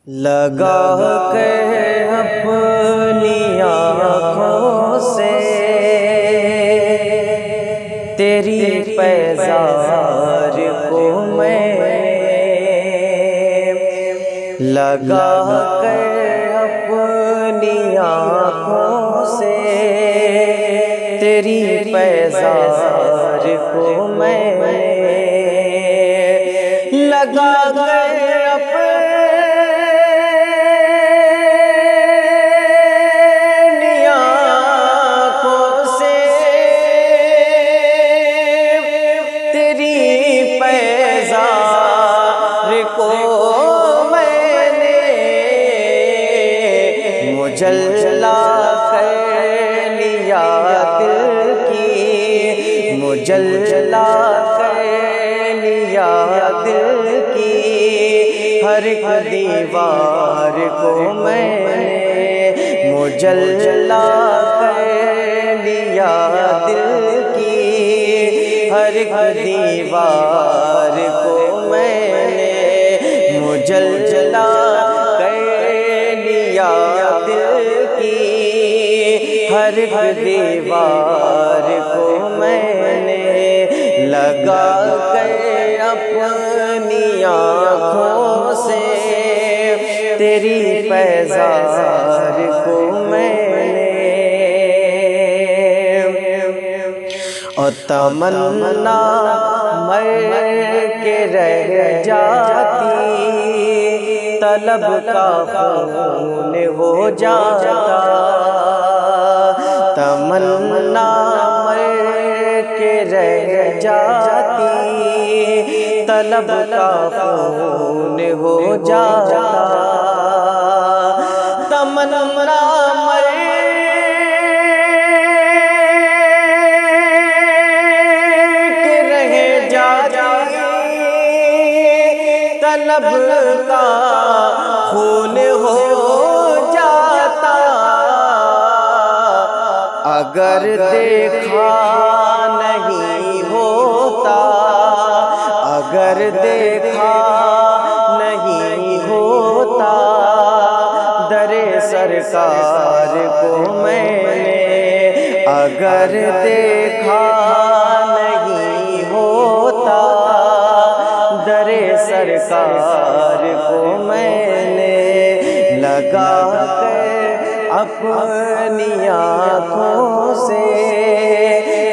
لگا کے اپنی آنکھوں سے تیری پیزار کو میں لگا کے اپنی آنکھوں سے تیری پیزار کو میں لگا کے مجلا کر لیا دل کی مجلا کر لیا دل کی ہر ایک دیوار کو میں مجلا کر لیا دل کی ہر ایک دیوار کو میں مجلا ہر ایک دیوار کو میں نے لگا کر اپنی آنکھوں سے تیری پیزار کو میں نے اور تمنا مر کے رہ جاتی طلب کا خون ہو جاتا تمنا مر کے رہ جاتی طلب کا خون ہو جاتا تمنا مر کے رہ جاتی طلب کا خون ہو جاتا اگر دیکھا نہیں ہوتا اگر دیکھا نہیں ہوتا در سرکار کو میں نے اگر دیکھا نہیں ہوتا در سرکار کو میں نے لگا کر اپنی آنکھوں سے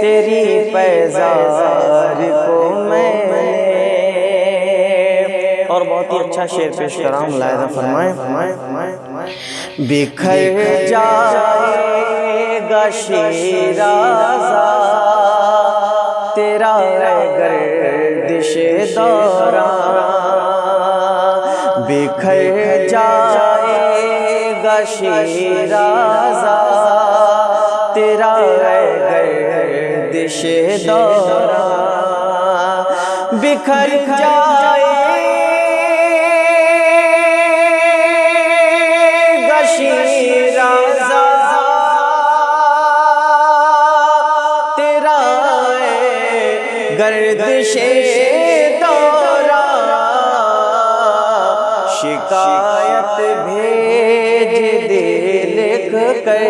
تیری پیزار کو میں اور بہت ہی اچھا شعر پیش کراؤں ملاحظہ فرمائیں بکھر جائے گا شیرازہ تیرا گردش دوران بکھر جائے گا شیرازہ تیرا گردش دوران بکھر جائے گا شیرازہ تیرا گردش دوران شکایت بھیج دے لکھ کر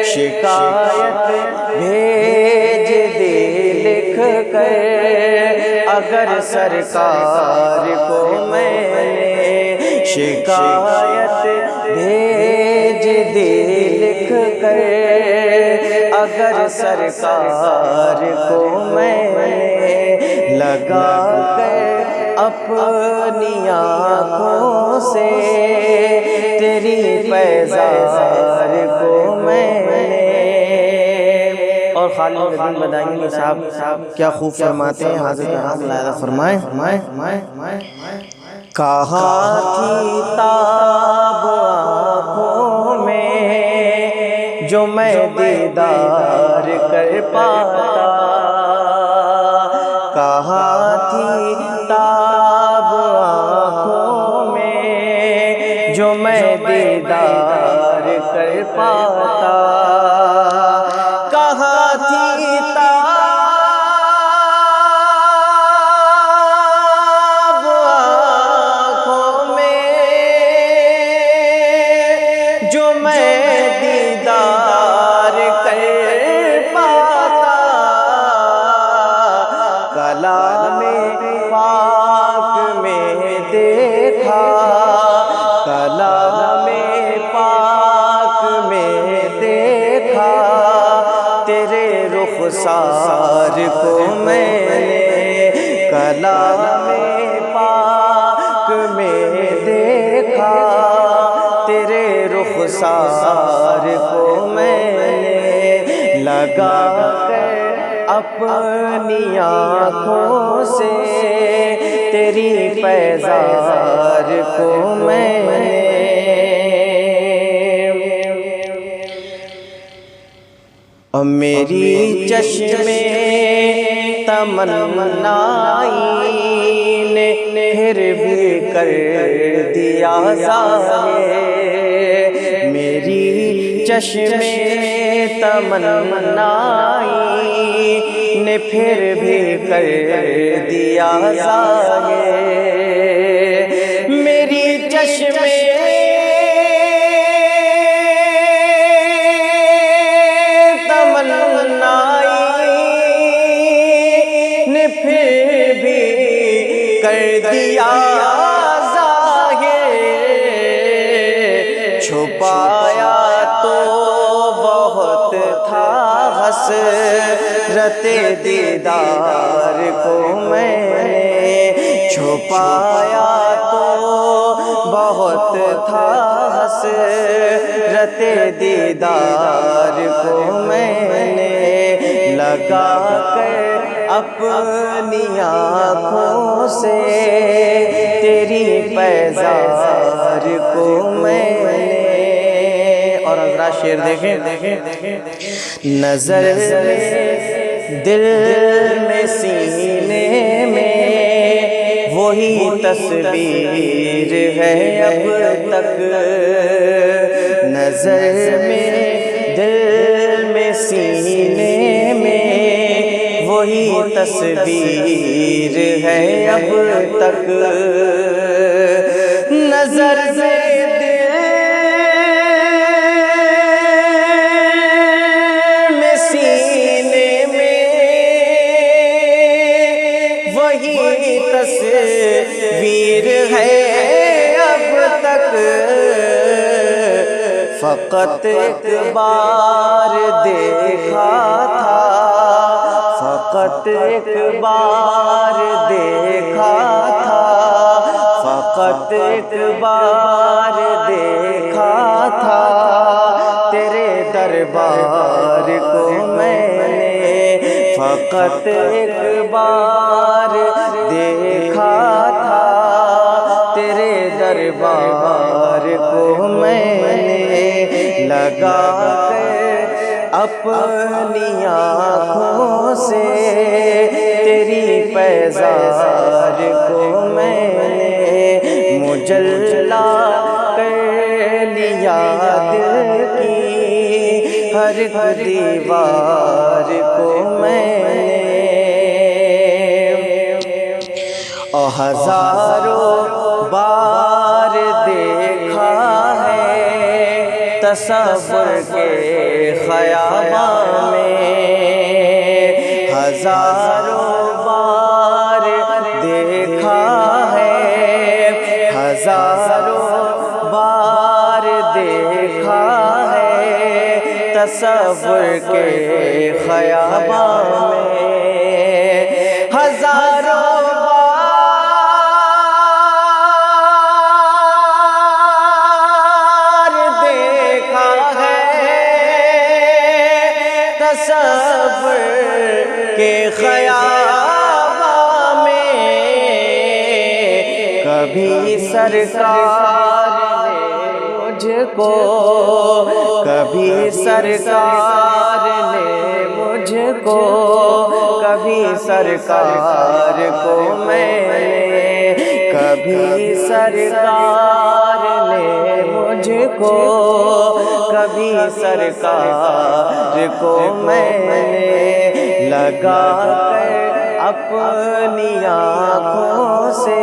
شکایت بھیج دے لکھ کر اگر سرکار کو میں شکایت بھیج دے لکھ کر اگر سرکار کو میں لگا کر اپنی آنکھوں سے تیری پیزار کو میں اور خالد ندیم بدائیں صاحب کیا خوب فرماتے ہیں حاضر آپ ملاحظہ فرمائیں کہاں تھی تاب آنکھوں میں جو میں دیدار کر پاتا کہاں تھی تاب آنکھوں میں جو میں دیدار کر پاتا کہاں تھی تاب آنکھوں میں کلام پاک میں دیکھا، کلام پاک میں دیکھا، تیرے رخسار کو میں نے کلام پاک میں دیکھا، تیرے رخسار کو میں نے لگا کر اپنی آنکھوں سے، تیری پیزار کو میں نے اور میری چشم تمنائی نے پھر بھی کر دیا ضائع، میری چشم تمنائی نے پھر بھی کر دیا ضائع، میری چشم پھر بھی کر دیا ظاہر، چھپایا تو بہت تھا حسرت دیدار کو میں نے، چھپایا تو بہت تھا حسرت دیدار کو میں نے لگا کر اپنی آنکھوں سے، تیری پیزار کو میں نے اور حضرات شعر دیکھیں، نظر میں دل میں سینے میں وہی تصویر ہے اب تک، نظر میں دل میں سینے میں وہی تصویر ہے اب تک، نظر سے دل میں سینے میں وہی تصویر ہے اب تک، فقط ایک بار دیکھا تھا، فقط ایک بار دیکھا تھا، فقط ایک بار دیکھا تھا، تیرے دربار کو میں نے، فقط ایک بار دیکھا تھا، تیرے دربار کو میں نے لگا کر اپنی آنکھوں سے، تیری پیزار کو میں نے مجلا کر لیا دل کی ہر ایک دیوار کو میں نے، اور ہزاروں بار دیکھا ہے تصور کے خیاباں میں، ہزاروں بار دیکھا ہے، ہزاروں بار دیکھا ہے تصور کے خیاباں میں، ہزاروں تصور کے خیاباں میں، کبھی سرکار نے مجھ کو، کبھی سرکار نے مجھ کو، کبھی سرکار کو میں نے، کبھی سرکار نے مجھ کو، کبھی سرکار کو میں نے لگا کر اپنی آنکھوں سے،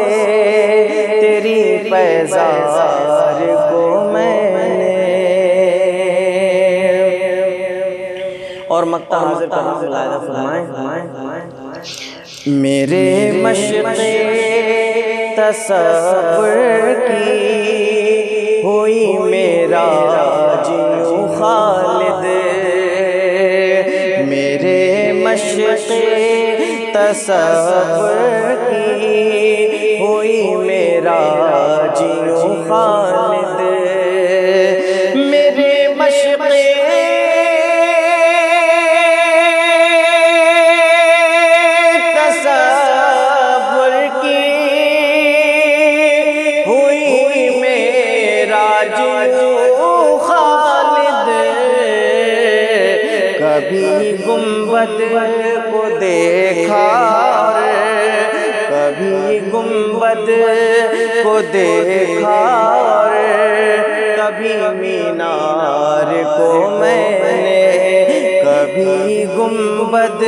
تیری پیزار کو میں نے اور مقطع حاضر کرنا ملاحظہ فرمائیں۔ میرے مشق تصور کی ہوئی معراج یوں خالد، میرے مشق تصور کی ہوئی معراج یوں خالد، میرے مشق تصور کی ہوئی معراج یوں خالد، کبھی گنبد کو دیکھا، کبھی گنبد کو دیکھا، کبھی مینار کو میں نے، کبھی گنبد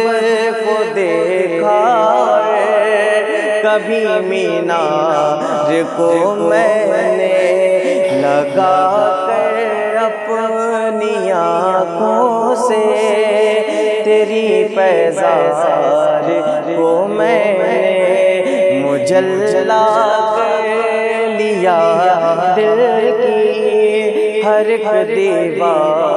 کو دیکھا، کبھی مینار کو میں نے، لگا کر اپنی آنکھوں سے تیری پیزار کو میں نے مجلا کر لیا، دل کی ہر ایک دیوار